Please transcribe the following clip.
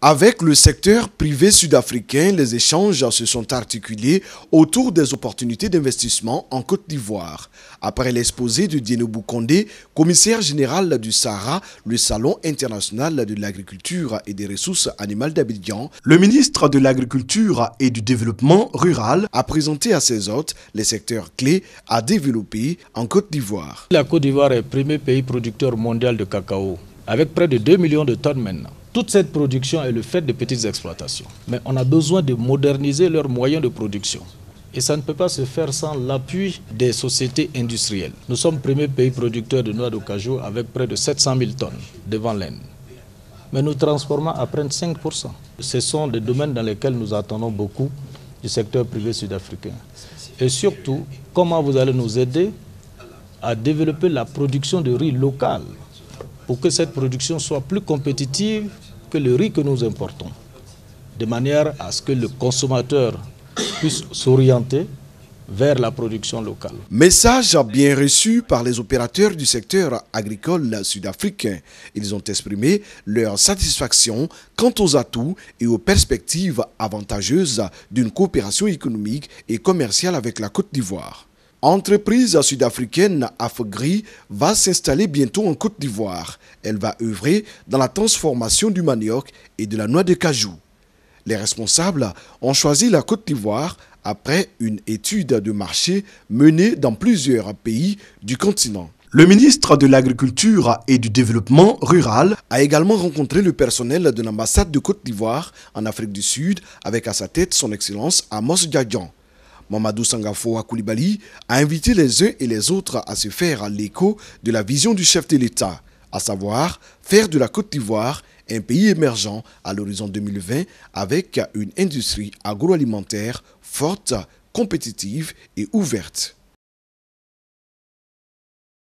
Avec le secteur privé sud-africain, les échanges se sont articulés autour des opportunités d'investissement en Côte d'Ivoire. Après l'exposé de Dienobou Condé, commissaire général du Sahara, le Salon international de l'agriculture et des ressources animales d'Abidjan, le ministre de l'Agriculture et du Développement rural a présenté à ses hôtes les secteurs clés à développer en Côte d'Ivoire. La Côte d'Ivoire est le premier pays producteur mondial de cacao, avec près de 2 millions de tonnes maintenant. Toute cette production est le fait de petites exploitations. Mais on a besoin de moderniser leurs moyens de production. Et ça ne peut pas se faire sans l'appui des sociétés industrielles. Nous sommes le premier pays producteur de noix de cajou avec près de 700 000 tonnes devant l'Inde. Mais nous transformons à près de 5%. Ce sont des domaines dans lesquels nous attendons beaucoup du secteur privé sud-africain. Et surtout, comment vous allez nous aider à développer la production de riz local pour que cette production soit plus compétitive que le riz que nous importons, de manière à ce que le consommateur puisse s'orienter vers la production locale. Message bien reçu par les opérateurs du secteur agricole sud-africain. Ils ont exprimé leur satisfaction quant aux atouts et aux perspectives avantageuses d'une coopération économique et commerciale avec la Côte d'Ivoire. Entreprise sud-africaine Afgri va s'installer bientôt en Côte d'Ivoire. Elle va œuvrer dans la transformation du manioc et de la noix de cajou. Les responsables ont choisi la Côte d'Ivoire après une étude de marché menée dans plusieurs pays du continent. Le ministre de l'Agriculture et du Développement rural a également rencontré le personnel de l'ambassade de Côte d'Ivoire en Afrique du Sud avec à sa tête son Excellence Amos Djadjan. Mamadou Sangafoa Coulibaly a invité les uns et les autres à se faire l'écho de la vision du chef de l'État, à savoir faire de la Côte d'Ivoire un pays émergent à l'horizon 2020 avec une industrie agroalimentaire forte, compétitive et ouverte.